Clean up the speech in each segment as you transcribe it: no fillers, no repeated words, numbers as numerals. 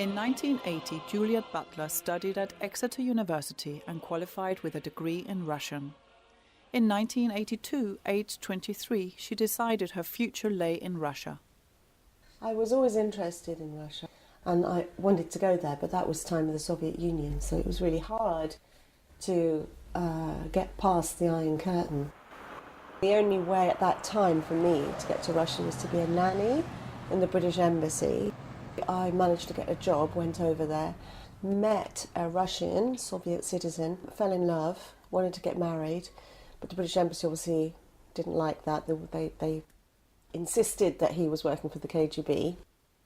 In 1980, Juliet Butler studied at Exeter University and qualified with a degree in Russian. In 1982, aged 23, she decided her future lay in Russia. I was always interested in Russia and I wanted to go there, but that was the time of the Soviet Union, so it was really hard to get past the Iron Curtain. The only way at that time for me to get to Russia was to be a nanny in the British Embassy. I managed to get a job, went over there, met a Russian Soviet citizen, fell in love, wanted to get married, but the British Embassy obviously didn't like that. They insisted that he was working for the KGB.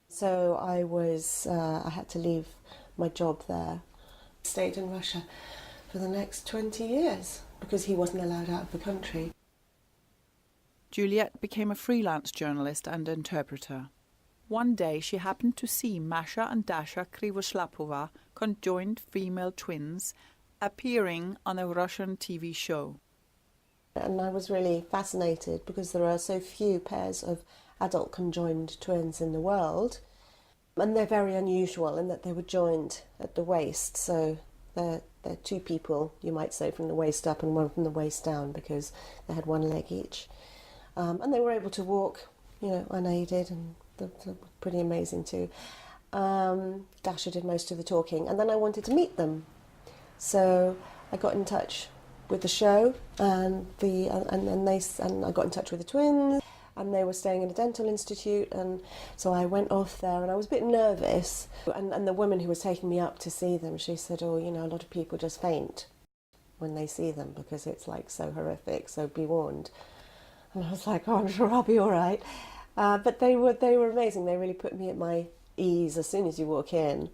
So I had to leave my job there. Stayed in Russia for the next 20 years because he wasn't allowed out of the country. Juliet became a freelance journalist and interpreter. One day she happened to see Masha and Dasha Krivoshlyapova, conjoined female twins, appearing on a Russian TV show. And I was really fascinated because there are so few pairs of adult conjoined twins in the world. And they're very unusual in that they were joined at the waist. So they're two people, you might say, from the waist up and one from the waist down because they had one leg each. And they were able to walk, unaided, and they're pretty amazing too. Dasha did most of the talking, and then I wanted to meet them. So I got in touch with the show, and I got in touch with the twins, and they were staying in a dental institute, and so I went off there, and I was a bit nervous. And the woman who was taking me up to see them, she said, "Oh, a lot of people just faint when they see them because it's like so horrific, so be warned." And I was like, "Oh, I'm sure I'll be all right." But they were amazing. They really put me at my ease as soon as you walk in.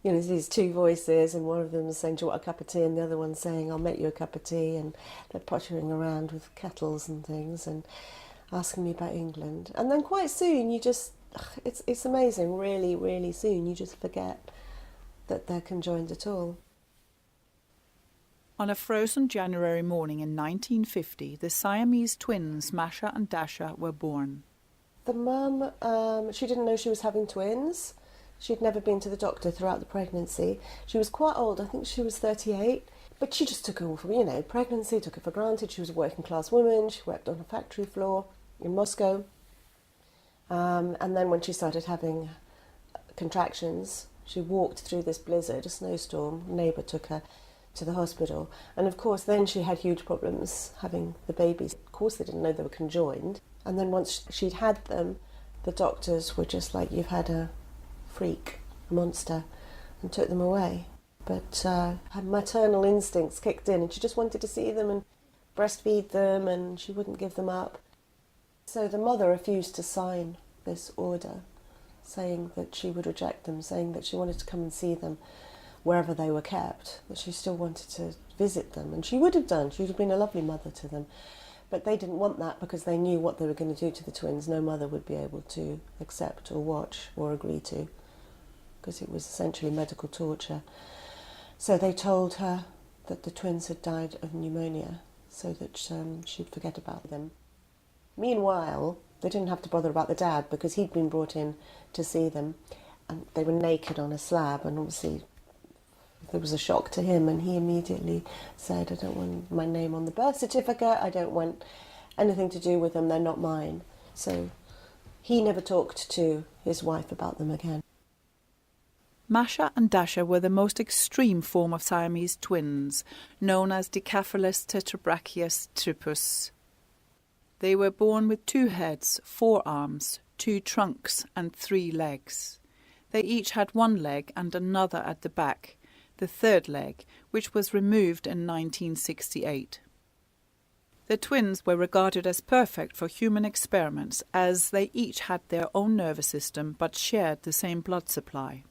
There's these two voices, and one of them is saying, "Do you want a cup of tea?" and the other one's saying, "I'll make you a cup of tea." And they're pottering around with kettles and things and asking me about England. And then quite soon it's amazing, really, really soon you just forget that they're conjoined at all. On a frozen January morning in 1950, the Siamese twins Masha and Dasha were born. The mum, she didn't know she was having twins. She'd never been to the doctor throughout the pregnancy. She was quite old, I think she was 38, but she just took it all for, pregnancy, took it for granted. She was a working class woman, she worked on a factory floor in Moscow. And then when she started having contractions, she walked through this blizzard, a snowstorm. A neighbour took her to the hospital. And of course then she had huge problems having the babies. Of course they didn't know they were conjoined. And then once she'd had them, the doctors were just like, "You've had a freak, a monster," and took them away. But her maternal instincts kicked in and she just wanted to see them and breastfeed them, and she wouldn't give them up. So the mother refused to sign this order, saying that she would reject them, saying that she wanted to come and see them wherever they were kept, that she still wanted to visit them, and she would have done. She would have been a lovely mother to them. But they didn't want that because they knew what they were going to do to the twins. No mother would be able to accept or watch or agree to, because it was essentially medical torture. So they told her that the twins had died of pneumonia so that she'd forget about them. Meanwhile, they didn't have to bother about the dad because he'd been brought in to see them, and they were naked on a slab, and obviously there was a shock to him, and he immediately said, "I don't want my name on the birth certificate, I don't want anything to do with them, they're not mine." So he never talked to his wife about them again. Masha and Dasha were the most extreme form of Siamese twins, known as Dicephalus tetrabrachius tripus. They were born with 2 heads, 4 arms, 2 trunks and 3 legs. They each had 1 leg and another at the back, the 3rd leg, which was removed in 1968. The twins were regarded as perfect for human experiments, as they each had their own nervous system but shared the same blood supply.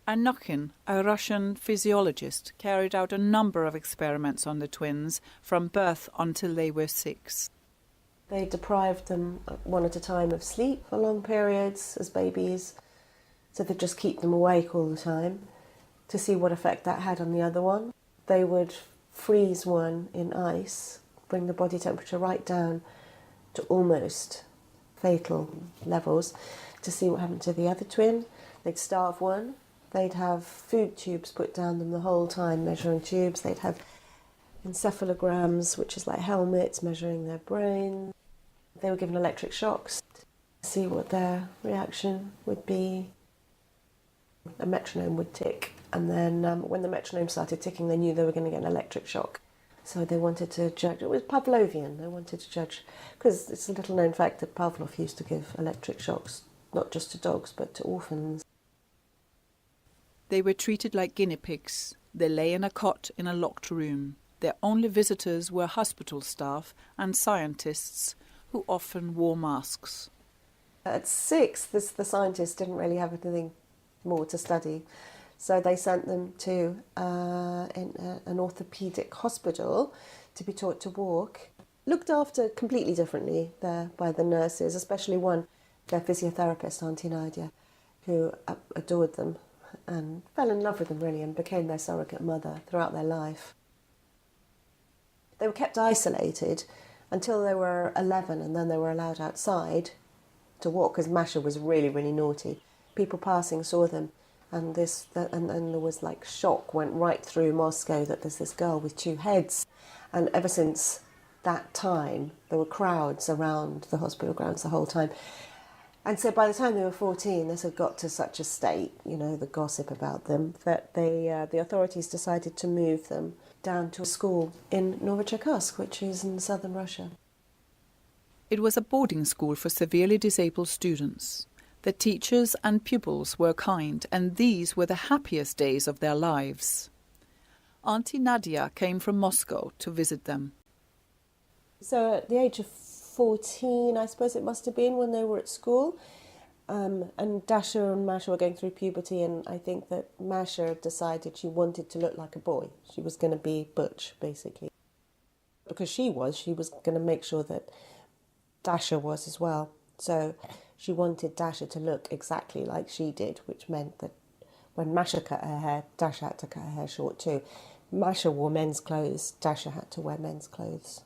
Anokhin, a Russian physiologist, carried out a number of experiments on the twins from birth until they were 6. They deprived them one at a time of sleep for long periods as babies, so they'd just keep them awake all the time to see what effect that had on the other one. They would freeze one in ice, bring the body temperature right down to almost fatal levels to see what happened to the other twin. They'd starve one. They'd have food tubes put down them the whole time, measuring tubes. They'd have encephalograms, which is like helmets measuring their brain. They were given electric shocks to see what their reaction would be. A metronome would tick, and then when the metronome started ticking, they knew they were going to get an electric shock. So they wanted to judge. It was Pavlovian. They wanted to judge, because it's a little known fact that Pavlov used to give electric shocks, not just to dogs, but to orphans. They were treated like guinea pigs. They lay in a cot in a locked room. Their only visitors were hospital staff and scientists, who often wore masks. At 6, the scientists didn't really have anything more to study, so they sent them to an orthopaedic hospital to be taught to walk. Looked after completely differently there by the nurses, especially one, their physiotherapist, Auntie Nadia, who adored them and fell in love with them really and became their surrogate mother throughout their life. They were kept isolated until they were 11, and then they were allowed outside to walk, because Masha was really, really naughty. People passing saw them, and there was like shock went right through Moscow that there's this girl with 2 heads. And ever since that time, there were crowds around the hospital grounds the whole time. And so by the time they were 14, this had got to such a state, the gossip about them, that the authorities decided to move them down to a school in Novocherkassk, which is in southern Russia. It was a boarding school for severely disabled students. The teachers and pupils were kind, and these were the happiest days of their lives. Auntie Nadia came from Moscow to visit them. So at the age of 14, I suppose it must have been, when they were at school, and Dasha and Masha were going through puberty, and I think that Masha decided she wanted to look like a boy. She was going to be butch, basically. Because she was going to make sure that Dasha was as well. So she wanted Dasha to look exactly like she did, which meant that when Masha cut her hair, Dasha had to cut her hair short too. Masha wore men's clothes, Dasha had to wear men's clothes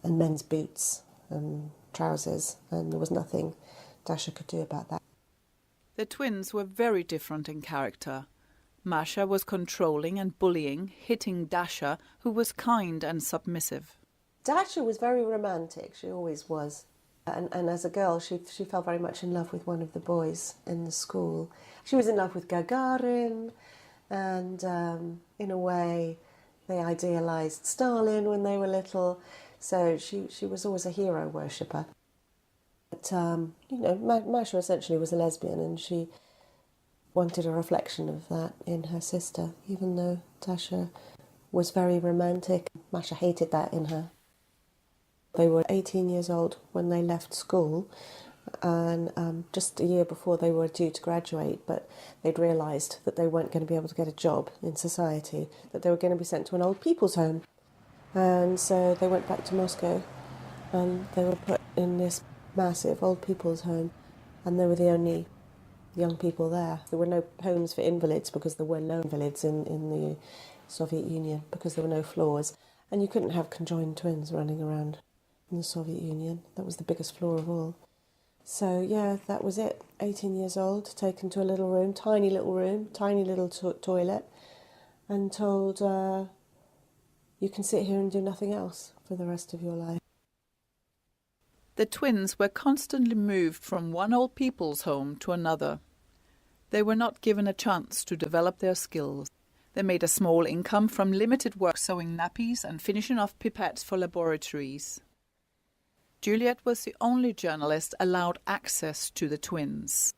and men's boots and trousers, and there was nothing Dasha could do about that. The twins were very different in character. Masha was controlling and bullying, hitting Dasha, who was kind and submissive. Dasha was very romantic, she always was. And as a girl, she fell very much in love with one of the boys in the school. She was in love with Gagarin, and in a way, they idealised Stalin when they were little. So she was always a hero worshipper. But, Masha essentially was a lesbian, and she wanted a reflection of that in her sister, even though Dasha was very romantic. Masha hated that in her. They were 18 years old when they left school, and just a year before they were due to graduate, but they'd realised that they weren't going to be able to get a job in society, that they were going to be sent to an old people's home. And so they went back to Moscow, and they were put in this massive old people's home, and they were the only young people there. There were no homes for invalids, because there were no invalids in the Soviet Union, because there were no floors, and you couldn't have conjoined twins running around in the Soviet Union. That was the biggest flaw of all. So yeah, that was it. 18 years old, taken to a little room, tiny little toilet, and told, you can sit here and do nothing else for the rest of your life. The twins were constantly moved from one old people's home to another. They were not given a chance to develop their skills. They made a small income from limited work sewing nappies and finishing off pipettes for laboratories. Juliet was the only journalist allowed access to the twins.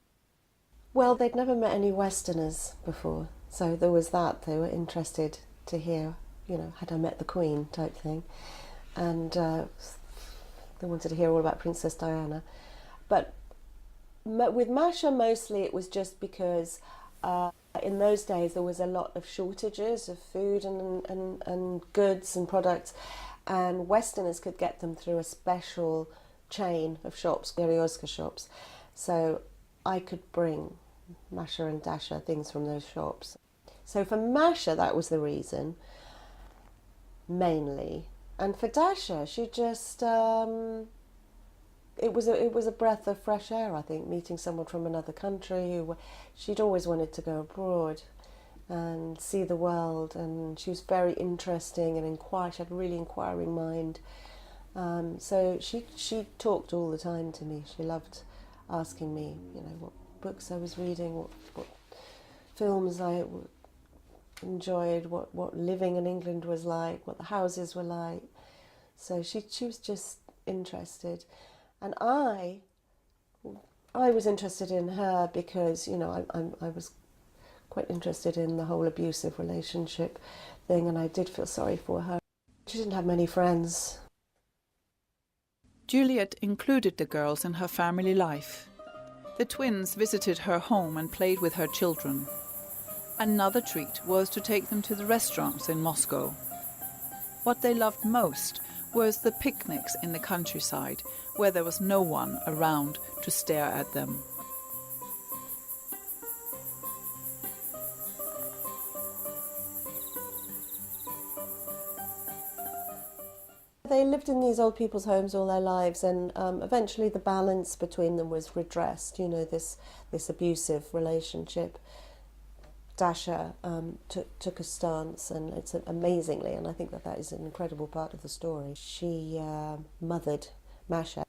Well, they'd never met any Westerners before, so there was that. They were interested to hear, had I met the Queen type thing. And they wanted to hear all about Princess Diana. But with Masha, mostly it was just because in those days there was a lot of shortages of food and goods and products, and Westerners could get them through a special chain of shops, Berioska shops. So I could bring Masha and Dasha things from those shops. So for Masha, that was the reason, mainly. And for Dasha, she just It was a breath of fresh air, I think, meeting someone from another country who she'd always wanted to go abroad and see the world, and she was very interesting and she had a really inquiring mind. So she talked all the time to me. She loved asking me, what books I was reading, what films I enjoyed, what living in England was like, what the houses were like. So she was just interested, and I was interested in her because I was quite interested in the whole abusive relationship thing, and I did feel sorry for her. She didn't have many friends. Juliet included the girls in her family life. The twins visited her home and played with her children. Another treat was to take them to the restaurants in Moscow. What they loved most was the picnics in the countryside, where there was no one around to stare at them. They lived in these old people's homes all their lives, and eventually the balance between them was redressed, this abusive relationship. Dasha took a stance, and it's amazingly, and I think that is an incredible part of the story. She mothered Masha.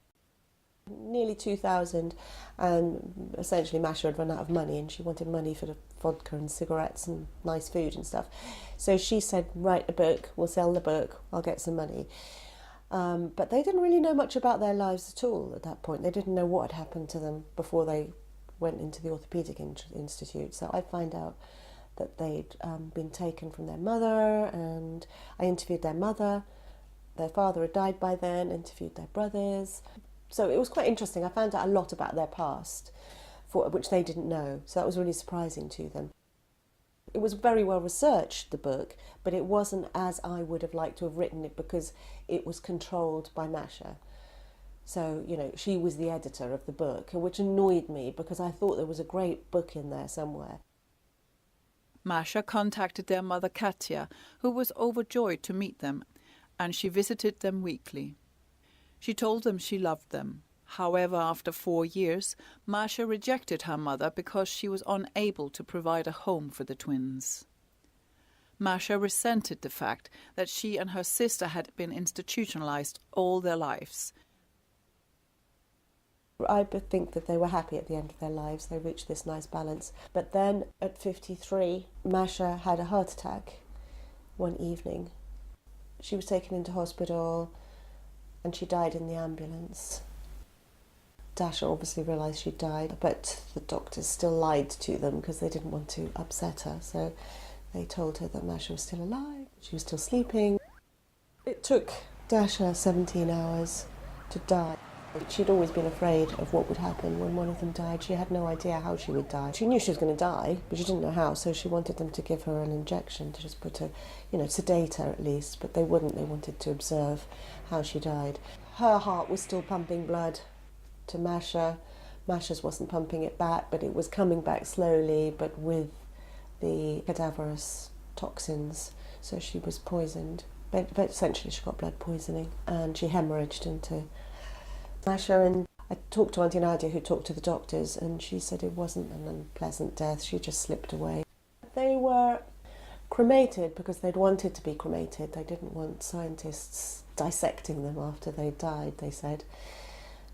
Nearly 2000, and essentially Masha had run out of money, and she wanted money for the vodka and cigarettes and nice food and stuff. So she said, write a book, we'll sell the book, I'll get some money. But they didn't really know much about their lives at all at that point. They didn't know what had happened to them before they went into the Orthopaedic Institute. So I find out that they'd been taken from their mother, and I interviewed their mother. Their father had died by then, interviewed their brothers. So it was quite interesting. I found out a lot about their past, which they didn't know. So that was really surprising to them. It was very well researched, the book, but it wasn't as I would have liked to have written it because it was controlled by Masha. So, she was the editor of the book, which annoyed me because I thought there was a great book in there somewhere. Masha contacted their mother Katya, who was overjoyed to meet them, and she visited them weekly. She told them she loved them. However, after 4 years, Masha rejected her mother because she was unable to provide a home for the twins. Masha resented the fact that she and her sister had been institutionalized all their lives. I think that they were happy at the end of their lives. They reached this nice balance. But then at 53, Masha had a heart attack one evening. She was taken into hospital and she died in the ambulance. Dasha obviously realised she died, but the doctors still lied to them because they didn't want to upset her. So they told her that Masha was still alive, she was still sleeping. It took Dasha 17 hours to die. She'd always been afraid of what would happen when one of them died. She had no idea how she would die. She knew she was going to die, but she didn't know how, so she wanted them to give her an injection, to just put her, sedate her at least, but they wouldn't. They wanted to observe how she died. Her heart was still pumping blood to Masha. Masha's wasn't pumping it back, but it was coming back slowly, but with the cadaverous toxins, so she was poisoned. But essentially she got blood poisoning, and she hemorrhaged into Masha. And I talked to Auntie Nadia, who talked to the doctors, and she said it wasn't an unpleasant death, she just slipped away. They were cremated because they'd wanted to be cremated. They didn't want scientists dissecting them after they died, they said.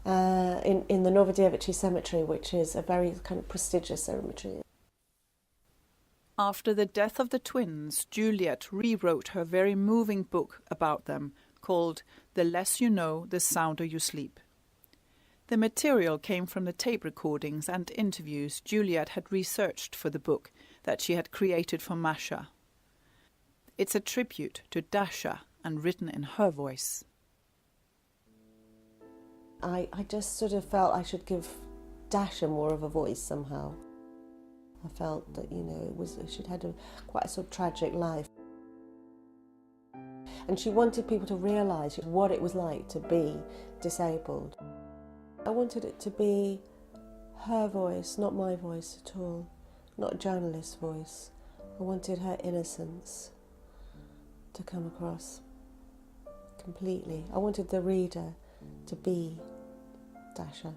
In the Novodevichy cemetery, which is a very kind of prestigious cemetery. After the death of the twins, Juliet rewrote her very moving book about them, called The Less You Know, the Sounder You Sleep. The material came from the tape recordings and interviews Juliet had researched for the book that she had created for Masha. It's a tribute to Dasha and written in her voice. I just sort of felt I should give Dasha more of a voice somehow. I felt that, she'd had quite a sort of tragic life. And she wanted people to realise what it was like to be disabled. I wanted it to be her voice, not my voice at all, not a journalist's voice. I wanted her innocence to come across completely. I wanted the reader to be Dasha.